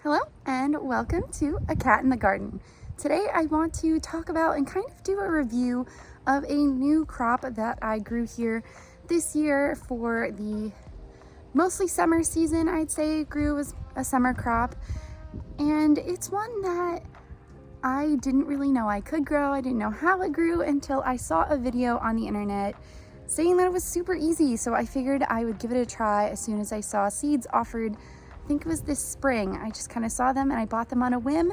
Hello and welcome to A Cat in the Garden. Today I want to talk about and kind of do a review of a new crop that I grew here this year for the mostly summer season. I'd say grew as a summer crop, and it's one that I didn't really know I could grow. I didn't know how it grew until I saw a video on the internet saying that it was super easy, so I figured I would give it a try as soon as I saw seeds offered. I think it was this spring. I just kind of saw them and I bought them on a whim,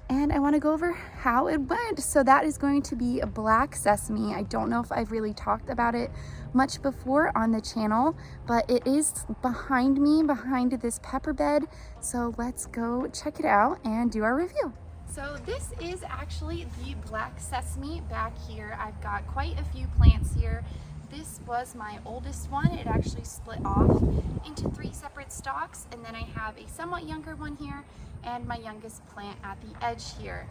and I want to go over how it went. So that is going to be a black sesame. I don't know if I've really talked about it much before on the channel, but it is behind me, behind this pepper bed. So let's go check it out and do our review. So this is actually the black sesame back here. I've got quite a few plants here. This was my oldest one. It actually split off into 3 separate stalks, and then I have a somewhat younger one here and my youngest plant at the edge here.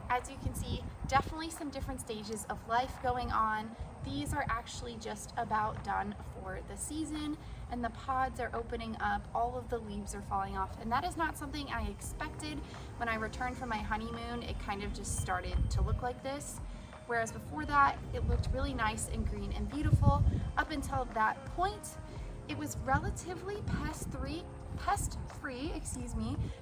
As you can see, definitely some different stages of life going on. These are actually just about done for the season, and the pods are opening up. All of the leaves are falling off, and that is not something I expected. When I returned from my honeymoon, it kind of just started to look like this. Whereas before that, it looked really nice and green and beautiful. Up until that point, it was relatively pest-free,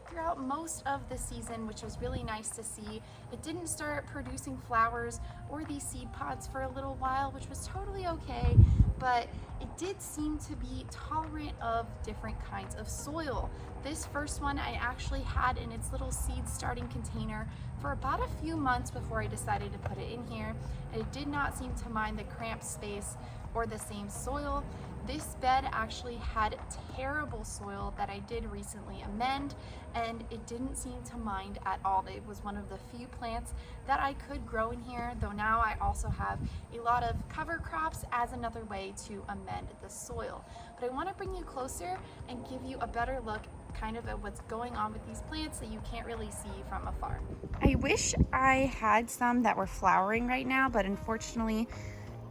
throughout most of the season, which was really nice to see. It didn't start producing flowers or these seed pods for a little while, which was totally okay, but it did seem to be tolerant of different kinds of soil. This first one I actually had in its little seed starting container for about a few months before I decided to put it in here, and it did not seem to mind the cramped space or the same soil. This bed actually had terrible soil that I did recently amend, and it didn't seem to mind at all. It was one of the few plants that I could grow in here, though now I also have a lot of cover crops as another way to amend the soil. But I want to bring you closer and give you a better look kind of at what's going on with these plants that you can't really see from afar. I wish I had some that were flowering right now, but unfortunately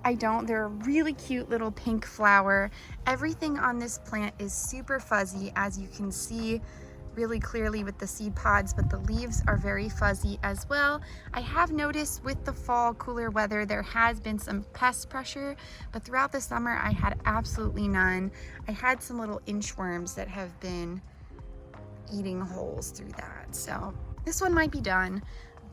I don't. They're a really cute little pink flower. Everything on this plant is super fuzzy, as you can see really clearly with the seed pods, but the leaves are very fuzzy as well. I have noticed with the fall cooler weather there has been some pest pressure, but throughout the summer I had absolutely none. I had some little inchworms that have been eating holes through that. So this one might be done.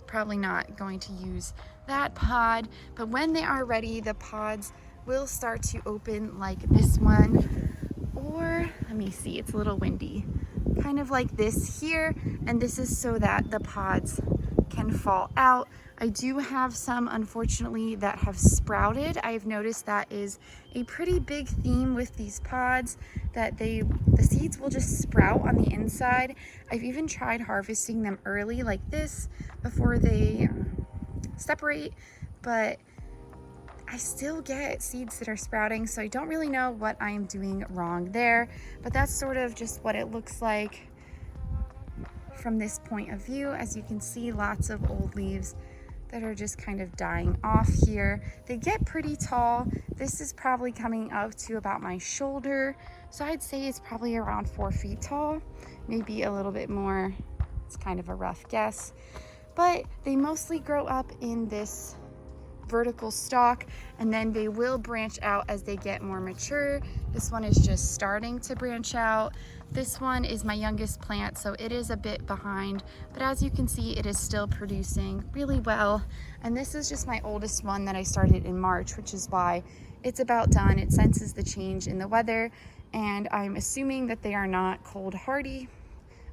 Probably not going to use that pod, but when they are ready, the pods will start to open like this one, or let me see, it's a little windy, kind of like this here, and this is so that the pods can fall out. I do have some, unfortunately, that have sprouted. I've noticed that is a pretty big theme with these pods, that the seeds will just sprout on the inside. I've even tried harvesting them early like this before they separate, but I still get seeds that are sprouting, so I don't really know what I'm doing wrong there, but that's sort of just what it looks like from this point of view. As you can see, lots of old leaves that are just kind of dying off here. They get pretty tall. This is probably coming up to about my shoulder, so I'd say it's probably around 4 feet tall, maybe a little bit more. It's kind of a rough guess, but they mostly grow up in this vertical stalk, and then they will branch out as they get more mature. This one is just starting to branch out. This one is my youngest plant, so it is a bit behind, but as you can see, it is still producing really well. And this is just my oldest one that I started in March, which is why it's about done. It senses the change in the weather, and I'm assuming that they are not cold hardy.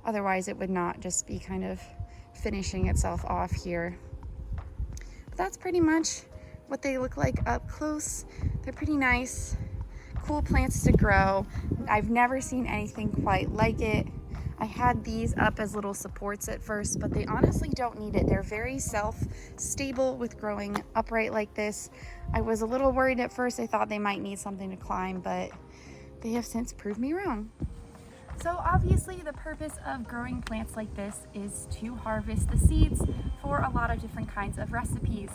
Otherwise it would not just be kind of finishing itself off here. But that's pretty much what they look like up close. They're pretty nice, cool plants to grow. I've never seen anything quite like it. I had these up as little supports at first, but they honestly don't need it. They're very self-stable with growing upright like this. I was a little worried at first. I thought they might need something to climb, but they have since proved me wrong. So obviously the purpose of growing plants like this is to harvest the seeds for a lot of different kinds of recipes.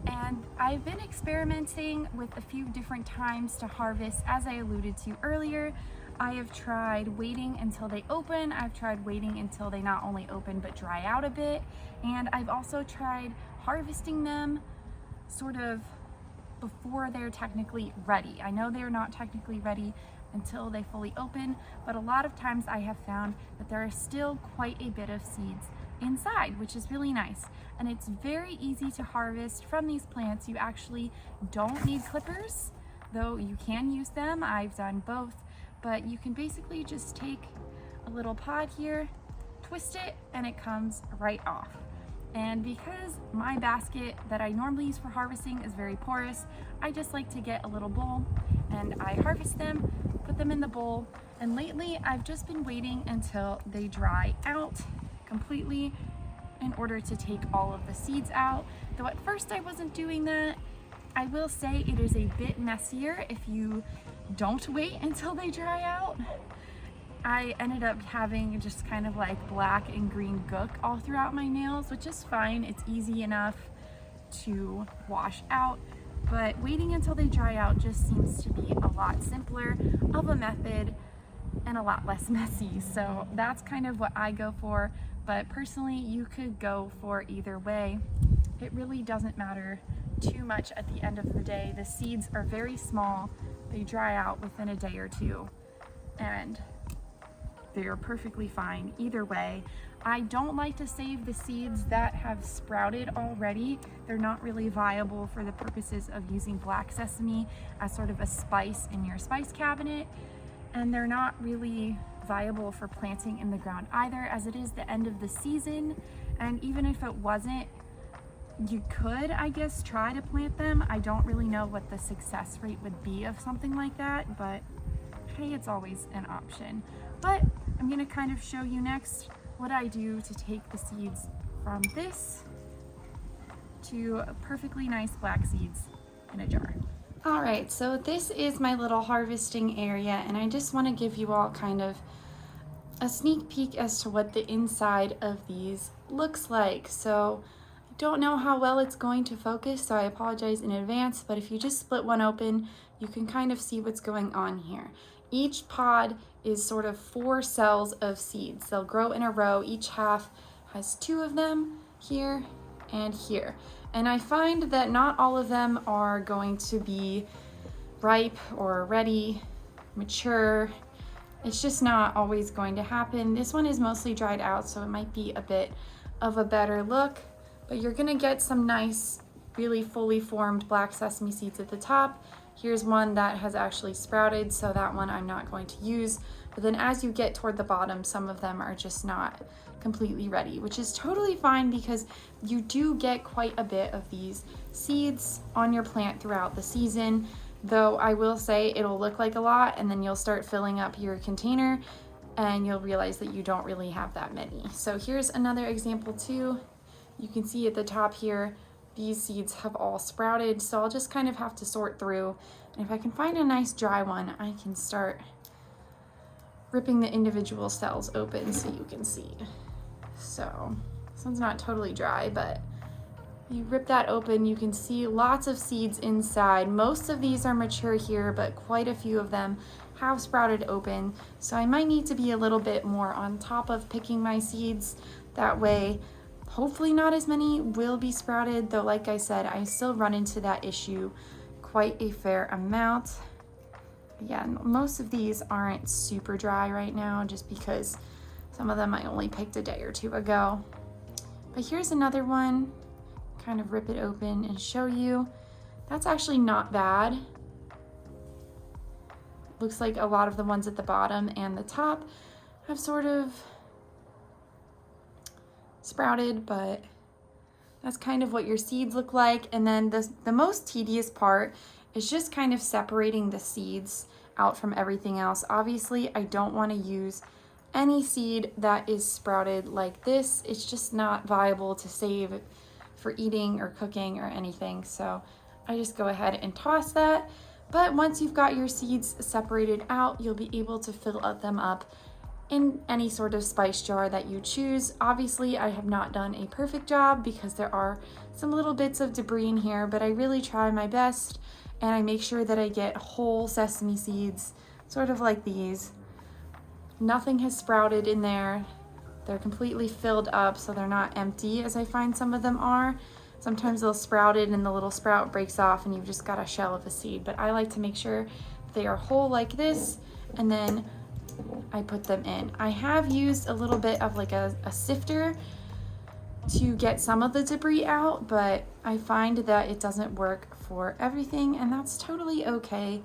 And I've been experimenting with a few different times to harvest, as I alluded to earlier. I have tried waiting until they open. I've tried waiting until they not only open but dry out a bit. And I've also tried harvesting them sort of before they're technically ready. I know they're not technically ready until they fully open, but a lot of times I have found that there are still quite a bit of seeds inside, which is really nice. And it's very easy to harvest from these plants. You actually don't need clippers, though you can use them. I've done both, but you can basically just take a little pod here, twist it, and it comes right off. And because my basket that I normally use for harvesting is very porous, I just like to get a little bowl and I harvest them, put them in the bowl. And lately I've just been waiting until they dry out completely in order to take all of the seeds out. Though at first I wasn't doing that. I will say it is a bit messier if you don't wait until they dry out. I ended up having just kind of like black and green gook all throughout my nails, which is fine. It's easy enough to wash out, but waiting until they dry out just seems to be a lot simpler of a method and a lot less messy. So that's kind of what I go for, but personally you could go for either way. It really doesn't matter too much at the end of the day. The seeds are very small. They dry out within a day or two, and they are perfectly fine either way. I don't like to save the seeds that have sprouted already. They're not really viable for the purposes of using black sesame as sort of a spice in your spice cabinet. And they're not really viable for planting in the ground either, as it is the end of the season. And even if it wasn't, you could, I guess, try to plant them. I don't really know what the success rate would be of something like that, but hey, it's always an option. But I'm gonna kind of show you next what I do to take the seeds from this to perfectly nice black seeds in a jar. All right, so this is my little harvesting area, and I just wanna give you all kind of a sneak peek as to what the inside of these looks like. So I don't know how well it's going to focus, so I apologize in advance, but if you just split one open, you can kind of see what's going on here. Each pod is sort of 4 cells of seeds. They'll grow in a row. Each half has 2 of them here and here. And I find that not all of them are going to be ripe or ready, mature. It's just not always going to happen. This one is mostly dried out, so it might be a bit of a better look, but you're gonna get some nice, really fully formed black sesame seeds at the top. Here's one that has actually sprouted, so that one I'm not going to use. But then as you get toward the bottom, some of them are just not completely ready, which is totally fine because you do get quite a bit of these seeds on your plant throughout the season. Though I will say it'll look like a lot, and then you'll start filling up your container and you'll realize that you don't really have that many. So here's another example too. You can see at the top here, these seeds have all sprouted, so I'll just kind of have to sort through. And if I can find a nice dry one, I can start ripping the individual cells open so you can see. So this one's not totally dry, but you rip that open, you can see lots of seeds inside. Most of these are mature here, but quite a few of them have sprouted open. So I might need to be a little bit more on top of picking my seeds. That way, hopefully not as many will be sprouted, though like I said, I still run into that issue quite a fair amount. Yeah, most of these aren't super dry right now just because some of them I only picked a day or two ago. But here's another one, kind of rip it open and show you. That's actually not bad. Looks like a lot of the ones at the bottom and the top have sort of sprouted, but that's kind of what your seeds look like. And then the most tedious part is just kind of separating the seeds out from everything else. Obviously, I don't want to use any seed that is sprouted like this. It's just not viable to save for eating or cooking or anything. So I just go ahead and toss that. But once you've got your seeds separated out, you'll be able to fill them up in any sort of spice jar that you choose. Obviously, I have not done a perfect job because there are some little bits of debris in here, but I really try my best and I make sure that I get whole sesame seeds, sort of like these, Nothing has sprouted in there. They're completely filled up, so they're not empty as I find some of them are. Sometimes they'll sprout it and the little sprout breaks off and you've just got a shell of a seed. But I like to make sure they are whole like this, and then I put them in. I have used a little bit of like a sifter to get some of the debris out, but I find that it doesn't work for everything, and that's totally okay.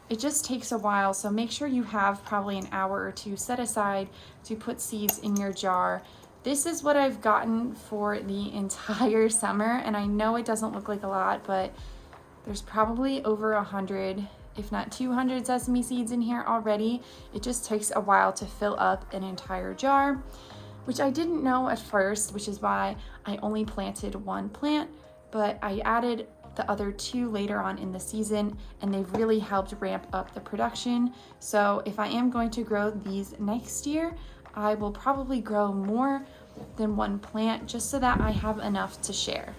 It just takes a while, so make sure you have probably an hour or two set aside to put seeds in your jar. This is what I've gotten for the entire summer, and I know it doesn't look like a lot, but there's probably over 100, if not 200 sesame seeds in here already. It just takes a while to fill up an entire jar, which I didn't know at first, which is why I only planted one plant, but I added the other two later on in the season, and they've really helped ramp up the production. So if I am going to grow these next year, I will probably grow more than one plant just so that I have enough to share.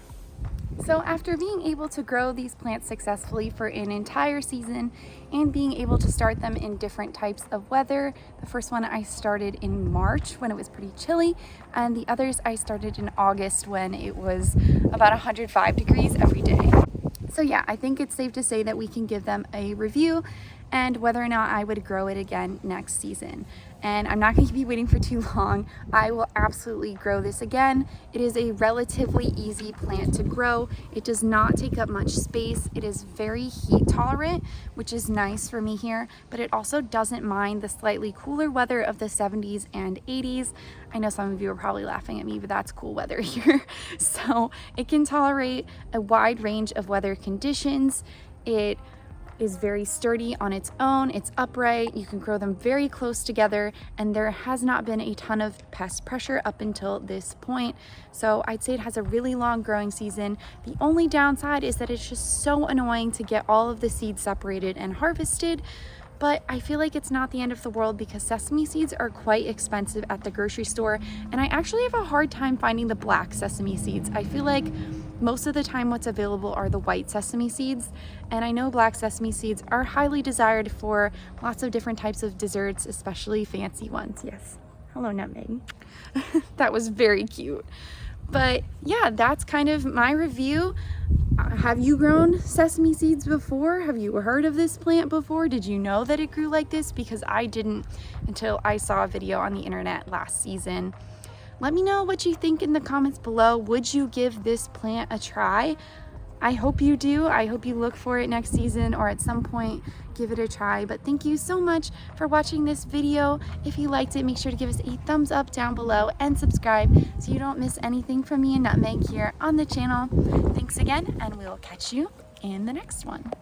So after being able to grow these plants successfully for an entire season and being able to start them in different types of weather, the first one I started in March when it was pretty chilly, and the others I started in August when it was about 105 degrees every day. So yeah, I think it's safe to say that we can give them a review and whether or not I would grow it again next season. And I'm not going to be waiting for too long. I will absolutely grow this again. It is a relatively easy plant to grow. It does not take up much space. It is very heat tolerant, which is nice for me here, but it also doesn't mind the slightly cooler weather of the 70s and 80s. I know some of you are probably laughing at me, but that's cool weather here. So it can tolerate a wide range of weather conditions. It is very sturdy on its own. It's upright. You can grow them very close together, and there has not been a ton of pest pressure up until this point. So I'd say it has a really long growing season. The only downside is that it's just so annoying to get all of the seeds separated and harvested. But I feel like it's not the end of the world because sesame seeds are quite expensive at the grocery store, and I actually have a hard time finding the black sesame seeds. I feel like most of the time what's available are the white sesame seeds, and I know black sesame seeds are highly desired for lots of different types of desserts, especially fancy ones. Yes, hello Nutmeg. That was very cute. But yeah, that's kind of my review. Have you grown sesame seeds before? Have you heard of this plant before? Did you know that it grew like this? Because I didn't until I saw a video on the internet last season. Let me know what you think in the comments below. Would you give this plant a try? I hope you do. I hope you look for it next season or at some point give it a try. But thank you so much for watching this video. If you liked it, make sure to give us a thumbs up down below and subscribe so you don't miss anything from me and Nutmeg here on the channel. Thanks again, and we will catch you in the next one.